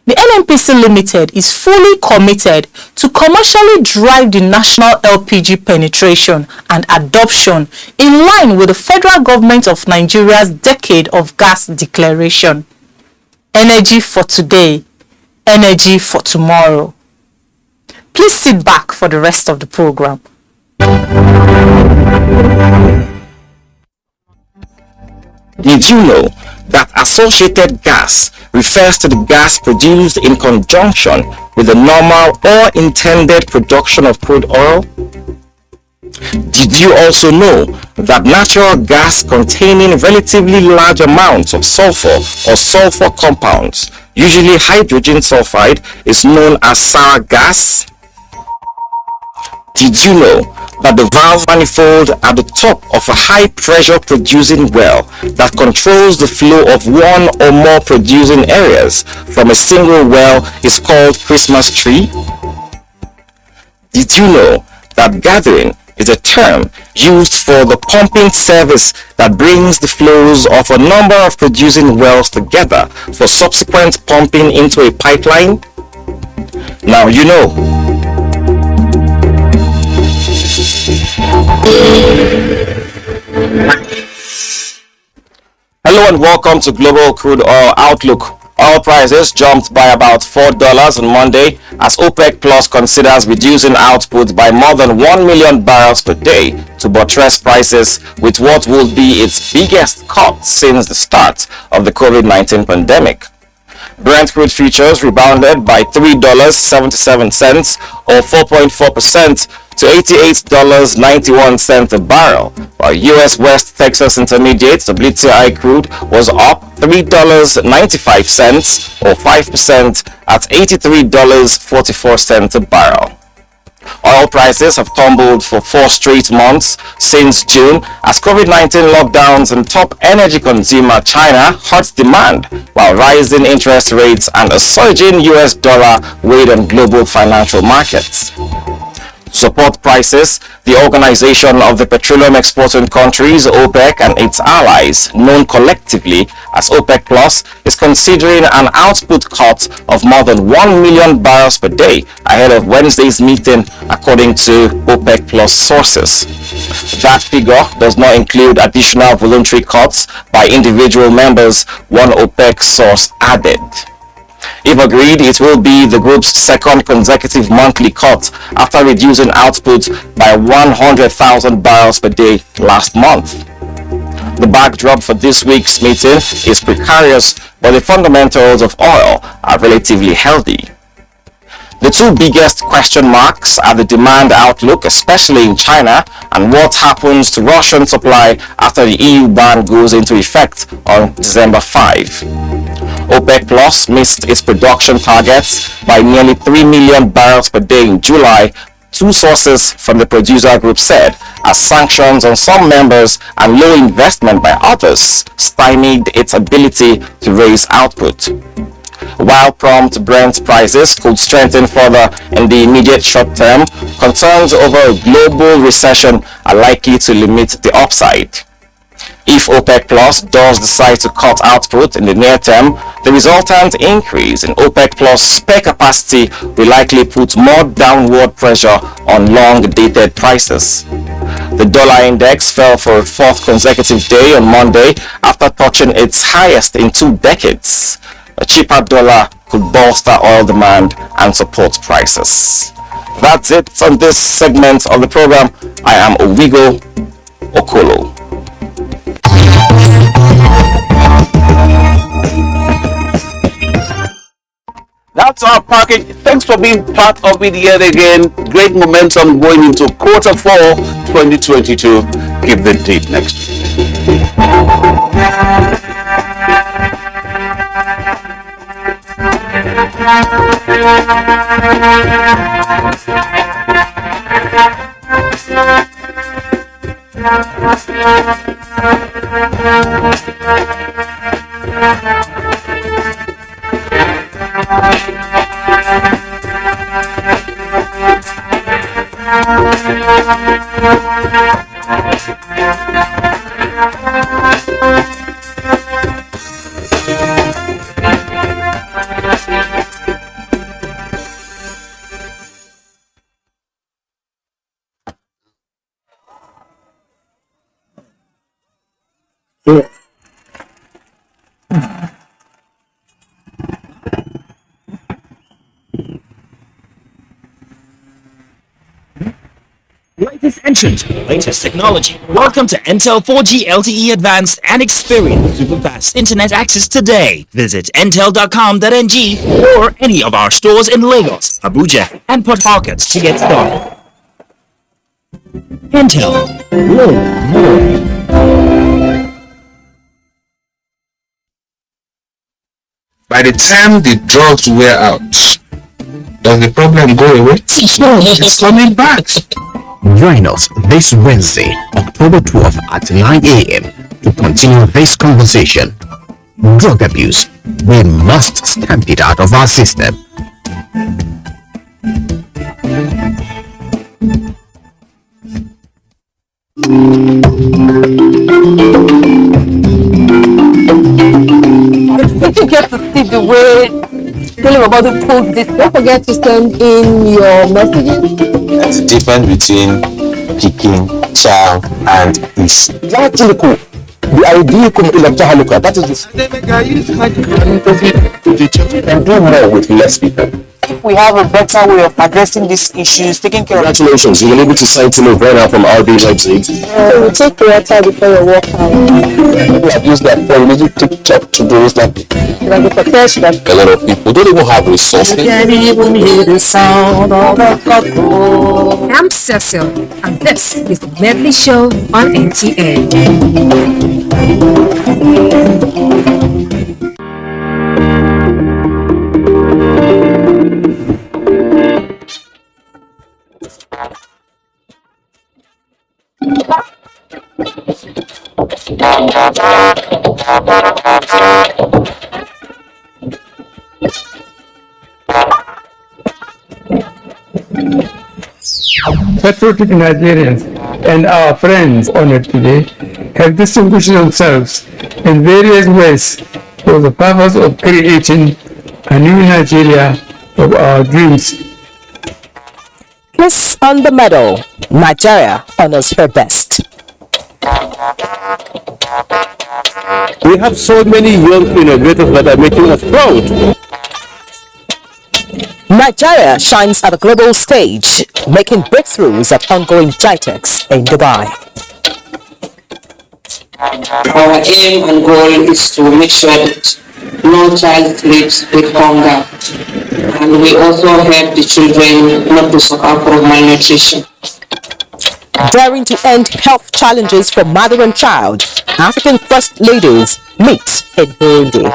The NNPC Limited is fully committed to commercially drive the national LPG penetration and adoption in line with the federal government of Nigeria's Decade of Gas Declaration. Energy for today, energy for tomorrow. Please sit back for the rest of the program. Did you know that associated gas refers to the gas produced in conjunction with the normal or intended production of crude oil? Did you also know that natural gas containing relatively large amounts of sulfur or sulfur compounds, usually hydrogen sulfide, is known as sour gas? Did you know that the valve manifold at the top of a high pressure producing well that controls the flow of one or more producing areas from a single well is called Christmas tree? Did you know that gathering is a term used for the pumping service that brings the flows of a number of producing wells together for subsequent pumping into a pipeline? Now you know. Hello and welcome to Global Crude Oil Outlook. Oil prices jumped by about $4 on Monday as OPEC Plus considers reducing output by more than 1 million barrels per day to buttress prices with what will be its biggest cut since the start of the COVID-19 pandemic. Brent crude futures rebounded by $3.77 or 4.4% to $88.91 a barrel, while U.S. West Texas Intermediate WTI crude was up $3.95 or 5% at $83.44 a barrel. Oil prices have tumbled for 4 straight months since June as COVID-19 lockdowns in top energy consumer China hurt demand, while rising interest rates and a surging US dollar weighed on global financial markets. To support prices, the Organization of the Petroleum Exporting Countries, OPEC, and its allies, known collectively as OPEC Plus, is considering an output cut of more than 1 million barrels per day ahead of Wednesday's meeting, according to OPEC Plus sources. That figure does not include additional voluntary cuts by individual members, one OPEC source added. If agreed, it will be the group's second consecutive monthly cut after reducing output by 100,000 barrels per day last month. The backdrop for this week's meeting is precarious, but the fundamentals of oil are relatively healthy. The two biggest question marks are the demand outlook, especially in China, and what happens to Russian supply after the EU ban goes into effect on December 5. OPEC Plus missed its production targets by nearly 3 million barrels per day in July, two sources from the producer group said, as sanctions on some members and low investment by others stymied its ability to raise output. While prompt Brent prices could strengthen further in the immediate short term, concerns over a global recession are likely to limit the upside. If OPEC Plus does decide to cut output in the near term, the resultant increase in OPEC Plus spare capacity will likely put more downward pressure on long-dated prices. The dollar index fell for a 4th consecutive day on Monday after touching its highest in 2 decades. A cheaper dollar could bolster oil demand and support prices. That's it on this segment of the program. I am Owigo Okolo. That's our package. Thanks for being part of it yet again. Great momentum going into quarter 4 2022. Give the date next week. fastest entrance with the latest technology. Welcome to Intel 4G LTE Advanced and experience super fast internet access today. Visit intel.com.ng or any of our stores in Lagos, Abuja, and Port Harcourt to get started. Intel. By the time the drugs wear out, does the problem go away? No, it's coming back. Join us this Wednesday, October 12th at 9 a.m. to continue this conversation. Drug abuse. We must stamp it out of our system. If you get to see the way telling about the post this, don't forget to send in your messages. There's a difference between picking, child, and is. The idea that is and do more with less people. If we have a better way of addressing these issues, taking care of. Congratulations, you've been able to sign to move right now from RB website. You take water before you walk out. People have used that for little TikTok to those that a lot of people don't even have resources. I'm Cecil, and this is the Medley Show on NTA. Patriotic Nigerians and our friends honored today have distinguished themselves in various ways for the purpose of creating a new Nigeria of our dreams. Kiss on the medal. Nigeria honors her best. We have so many young innovators that are making us proud. Nigeria shines at a global stage, making breakthroughs at ongoing GITEX in Dubai. Our aim and goal is to make sure that no child sleeps with hunger, and we also help the children not to suffer from malnutrition. Daring to end health challenges for mother and child, African First Ladies meet in Burundi.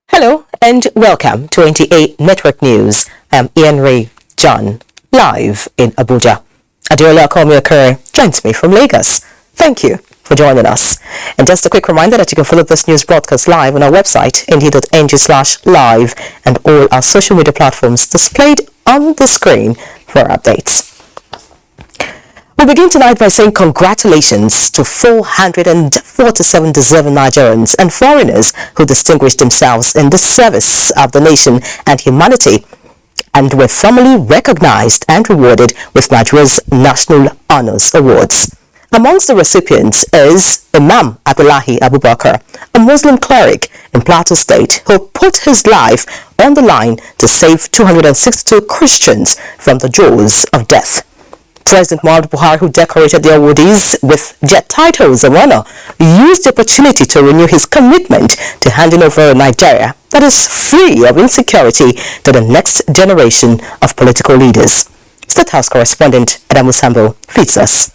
Hello and welcome to NTA Network News. I'm Ian Ray John, live in Abuja. Adiola Komiokere joins me from Lagos. Thank you for joining us. And just a quick reminder that you can follow this news broadcast live on our website, nd.ng/live, and all our social media platforms displayed on the screen for updates. We begin tonight by saying congratulations to 447 deserving Nigerians and foreigners who distinguished themselves in the service of the nation and humanity and were formally recognized and rewarded with Nigeria's National Honors Awards. Amongst the recipients is Imam Abdullahi Abubakar, a Muslim cleric in Plateau State who put his life on the line to save 262 Christians from the jaws of death. President Muhammadu Buhari, who decorated the awardees with jet titles of honor, used the opportunity to renew his commitment to handing over a Nigeria that is free of insecurity to the next generation of political leaders. State House correspondent Adamu Sambo feeds us.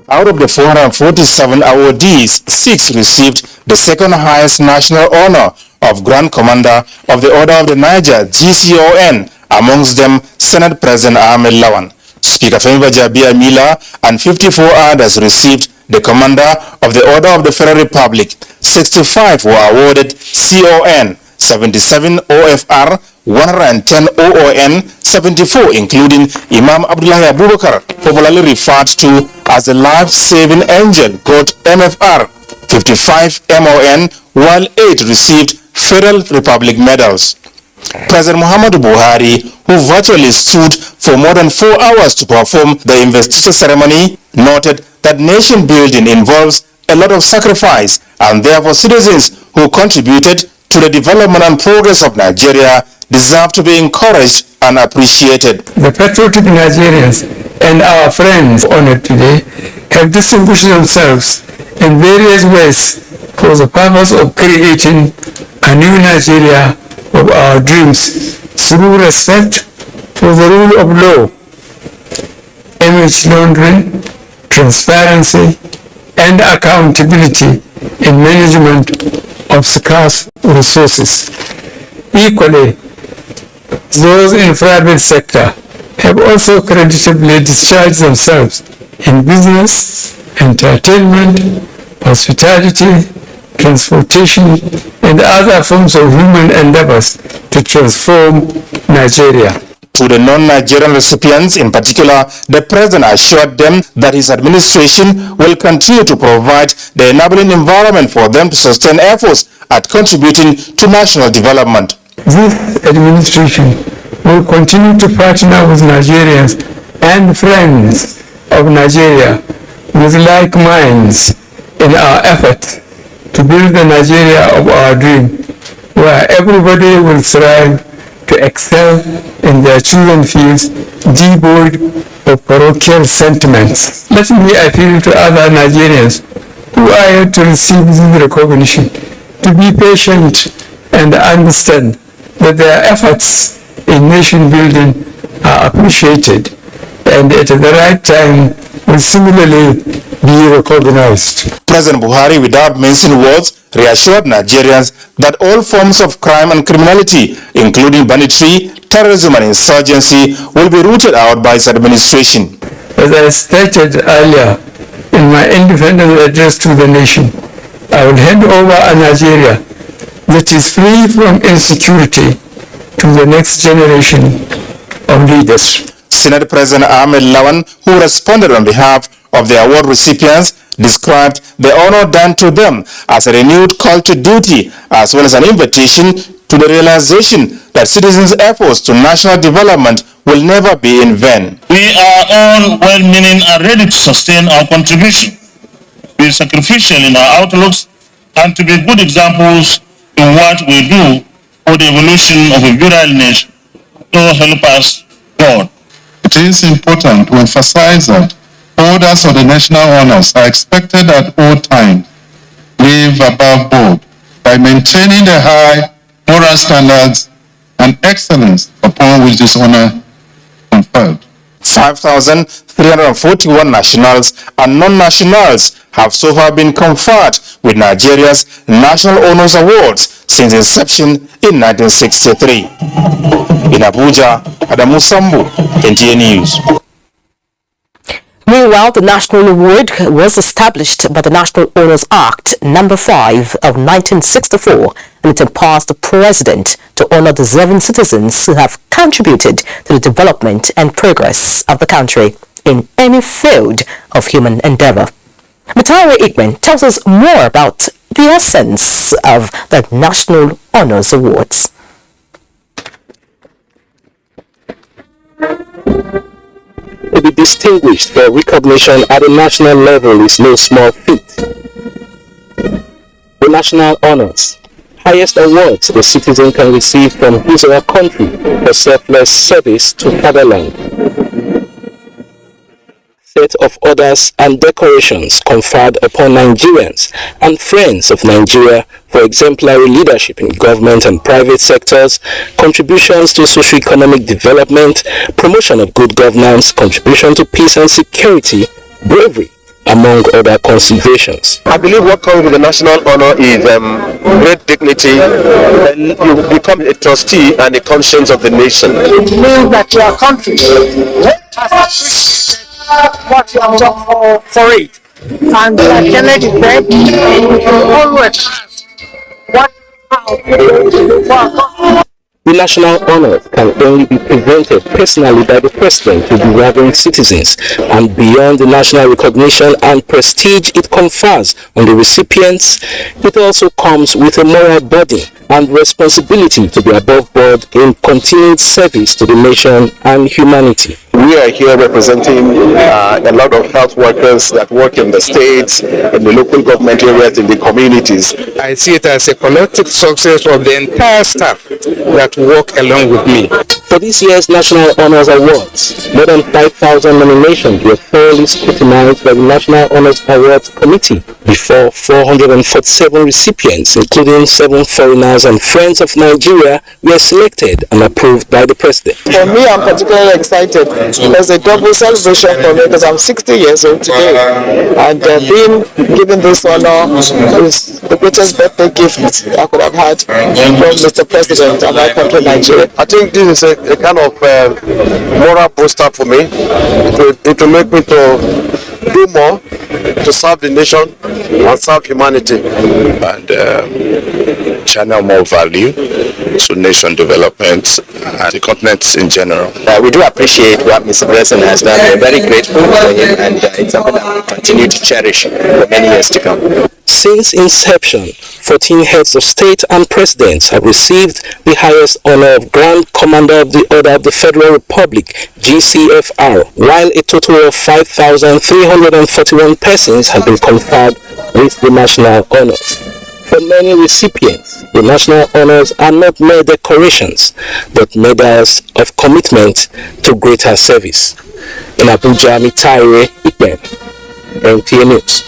Out of the 447 awardees, 6 received the second highest national honor of Grand Commander of the Order of the Niger, GCON, amongst them Senate President Ahmed Lawan. Speaker Femi Bajabia Mila and 54 others received the Commander of the Order of the Federal Republic. 65 were awarded CON, 77 OFR, 110 OON, 74 including Imam Abdullahi Abubakar, popularly referred to as the life-saving angel, got MFR, 55 MON, while 8 received Federal Republic medals. President Muhammadu Buhari, who virtually stood for more than 4 hours to perform the investiture ceremony, noted that nation building involves a lot of sacrifice, and therefore citizens who contributed to the development and progress of Nigeria deserve to be encouraged and appreciated. The patriotic Nigerians and our friends honored today have distinguished themselves in various ways for the purpose of creating a new Nigeria of our dreams through respect for the rule of law, image laundering, transparency, and accountability in management of scarce resources. Equally, those in private sector have also creditably discharged themselves in business, entertainment, hospitality, transportation, and other forms of human endeavors to transform Nigeria. To the non-Nigerian recipients in particular, the President assured them that his administration will continue to provide the enabling environment for them to sustain efforts at contributing to national development. This administration will continue to partner with Nigerians and friends of Nigeria with like minds in our effort to build the Nigeria of our dream, where everybody will strive to excel in their chosen fields, devoid of parochial sentiments. Let me appeal to other Nigerians who are yet to receive this recognition to be patient and understand that their efforts in nation building are appreciated and at the right time will similarly be recognized. President Buhari, without mincing words, reassured Nigerians that all forms of crime and criminality, including banditry, terrorism and insurgency, will be rooted out by his administration. As I stated earlier in my independent address to the nation, I will hand over a Nigeria that is free from insecurity to the next generation of leaders. Senate President Ahmed Lawan, who responded on behalf of the award recipients, described the honor done to them as a renewed call to duty, as well as an invitation to the realization that citizens' efforts to national development will never be in vain. We are all well-meaning and ready to sustain our contribution, be sacrificial in our outlooks, and to be good examples in what we do for the evolution of a virile nation. So help us, God. It is important to emphasize that holders of the national honors are expected at all times live above board by maintaining the high moral standards and excellence upon which this honor conferred. 5,341 nationals and non-nationals have so far been conferred with Nigeria's National Honors Awards since inception in 1963. In Abuja, Adamu Sambu, NTA News. Meanwhile, the National Award was established by the National Honors Act No. 5 of 1964, and it empowers the President to honor deserving citizens who have contributed to the development and progress of the country in any field of human endeavor. Mutare Igben tells us more about the essence of the National Honors Awards. To be distinguished for recognition at a national level is no small feat. The National Honors, highest awards the citizen can receive from his or her country for selfless service to fatherland. Set of orders and decorations conferred upon Nigerians and friends of Nigeria for exemplary leadership in government and private sectors, contributions to socio-economic development, promotion of good governance, contribution to peace and security, bravery, among other considerations. I believe what comes with the national honor is great dignity, and you become a trustee and a conscience of the nation. It means that your country has appreciated what you have done for it. And Kennedy said, we should always ask what The national honors can only be presented personally by the President to deserving citizens, and beyond the national recognition and prestige it confers on the recipients, it also comes with a moral burden and responsibility to be above board in continued service to the nation and humanity. We are here representing a lot of health workers that work in the states, in the local government areas, in the communities. I see it as a collective success of the entire staff that work along with me. For this year's National Honours Awards, more than 5,000 nominations were thoroughly scrutinized by the National Honours Awards Committee before 447 recipients, including 7 foreigners and friends of Nigeria, were selected and approved by the President. For me, I'm particularly excited. There's a double celebration for me because I'm 60 years old today, and being given this honor is the greatest birthday gift I could have had from Mr. President of my country, Nigeria. I think this is a kind of moral booster for me. It will make me to do more to serve the nation and serve humanity, and channel more value to nation development and the continent in general. We do appreciate what Mr. President has done. We're very grateful for him, and it's something that we'll continue to cherish for many years to come. Since inception, 14 heads of state and presidents have received the highest honor of Grand Commander of the Order of the Federal Republic, GCFR, while a total of 5,341 persons have been conferred with the national honors. For many recipients, the national honors are not mere decorations, but medals of commitment to greater service. In Abuja, Mitaire Ipen, NTA News.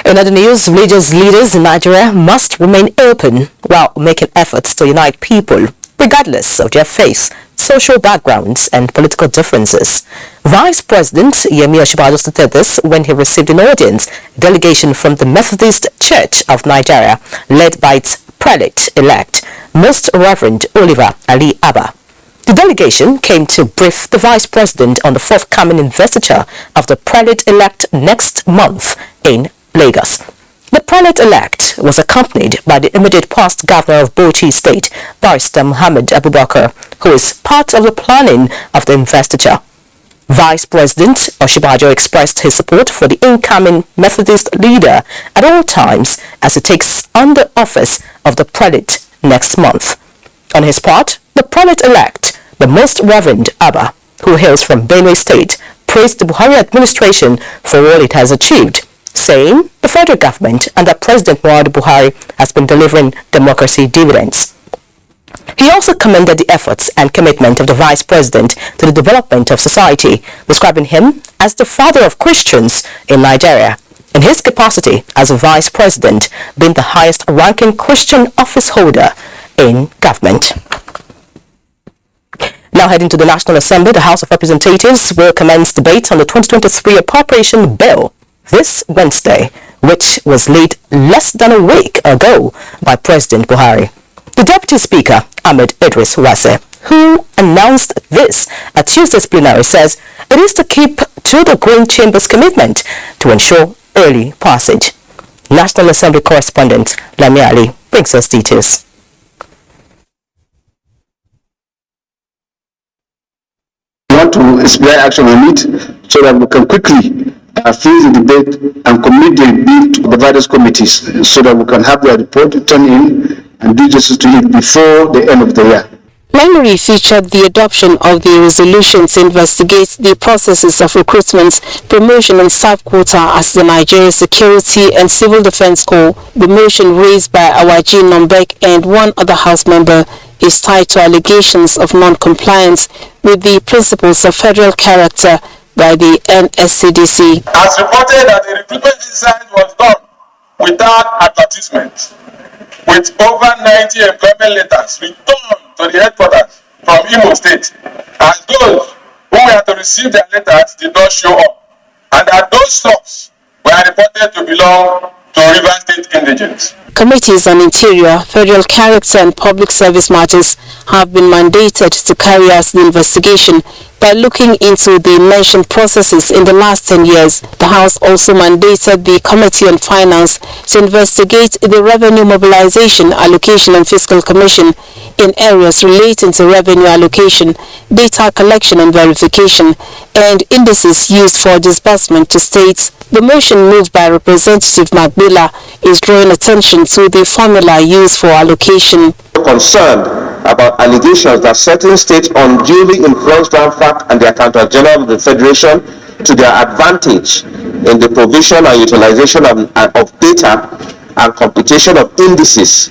In other news, religious leaders in Nigeria must remain open while making efforts to unite people, regardless of their faith, social backgrounds, and political differences. Vice President Yemi Osinbajo stated this when he received an audience delegation from the Methodist Church of Nigeria, led by its prelate-elect, Most Reverend Oliver Ali Abba. The delegation came to brief the Vice President on the forthcoming investiture of the prelate-elect next month in Lagos. The prelate-elect was accompanied by the immediate past governor of Bauchi State, Barrister Muhammad Abubakar, who is part of the planning of the investiture. Vice President Osinbajo expressed his support for the incoming Methodist leader at all times as he takes on the office of the prelate next month. On his part, the prelate-elect, the Most Reverend Abba, who hails from Benue State, praised the Buhari administration for all it has achieved, saying the federal government under President Muhammadu Buhari has been delivering democracy dividends. He also commended the efforts and commitment of the Vice President to the development of society, describing him as the father of Christians in Nigeria, in his capacity as a Vice President being the highest-ranking Christian office holder in government. Now heading to the National Assembly, the House of Representatives will commence debate on the 2023 Appropriation Bill this Wednesday, which was laid less than a week ago by President Buhari. The Deputy Speaker, Ahmed Idris Wase, who announced this at Tuesday's plenary, says it is to keep to the Green Chamber's commitment to ensure early passage. National Assembly correspondent Lami Ali brings us details. We want to expedite action on it so that we can quickly finish the debate and commit the bill to the various committees so that we can have their report turn in and do justice to it before the end of the year. Plenary featured the adoption of the resolution to investigate the processes of recruitment, promotion and staff quota as the Nigerian Security and Civil Defense Corps. The motion raised by Awaji Nombek and one other House member is tied to allegations of non-compliance with the principles of federal character by the NSCDC. As reported that the recruitment exercise was done without advertisement, with over 90 employment letters returned to the headquarters from Imo State, and those who were to receive their letters did not show up, and that those stocks were reported to belong to River State indigents. Committees on Interior, Federal Character and Public Service Matters have been mandated to carry out the investigation by looking into the mentioned processes in the last 10 years. The House also mandated the Committee on Finance to investigate the Revenue Mobilization, Allocation and Fiscal Commission in areas relating to revenue allocation, data collection and verification, and indices used for disbursement to states. The motion moved by Representative Magbila is drawing attention to the formula used for allocation. Concerned about allegations that certain states unduly influence Grand FAC and the Accountant General of the Federation to their advantage in the provision and utilization of data and computation of indices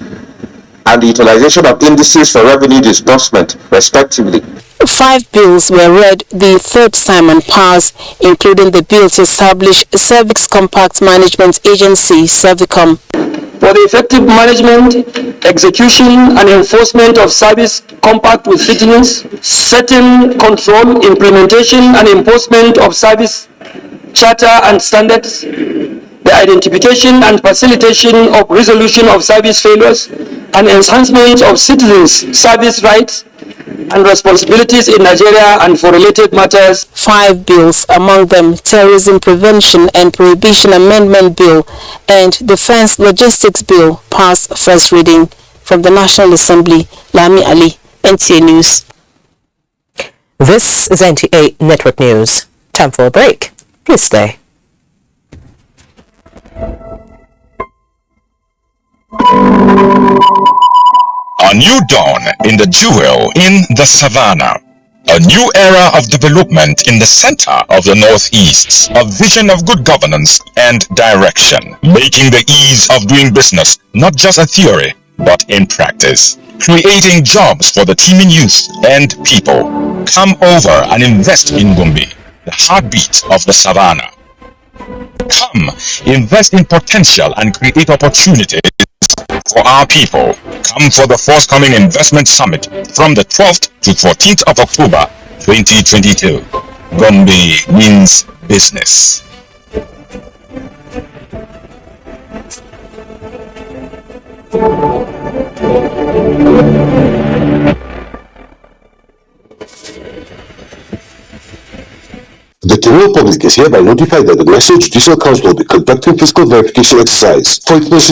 and the utilization of indices for revenue disbursement, respectively. 5 bills were read the third time on pass, including the bill to establish Service Compact Management Agency, Servicom. For the effective management, execution and enforcement of service compact with citizens, setting, control, implementation and enforcement of service charter and standards, the identification and facilitation of resolution of service failures, and enhancement of citizens' service rights and responsibilities in Nigeria and for related matters. 5 bills, among them Terrorism Prevention and Prohibition Amendment Bill and Defense Logistics Bill, passed first reading. From the National Assembly, Lami Ali, NTA News. This is NTA Network News. Time for a break. Please stay. A new dawn in the jewel in the savannah. A new era of development in the center of the Northeast. A vision of good governance and direction. Making the ease of doing business not just a theory, but in practice. Creating jobs for the teeming youth and people. Come over and invest in Gombe, the heartbeat of the savannah. Come, invest in potential and create opportunities for our people. Come for the forthcoming investment summit from the 12th to 14th of October 2022. Gombe means business. The general public is hereby notified that the National Judicial Council will be conducting fiscal verification exercise for information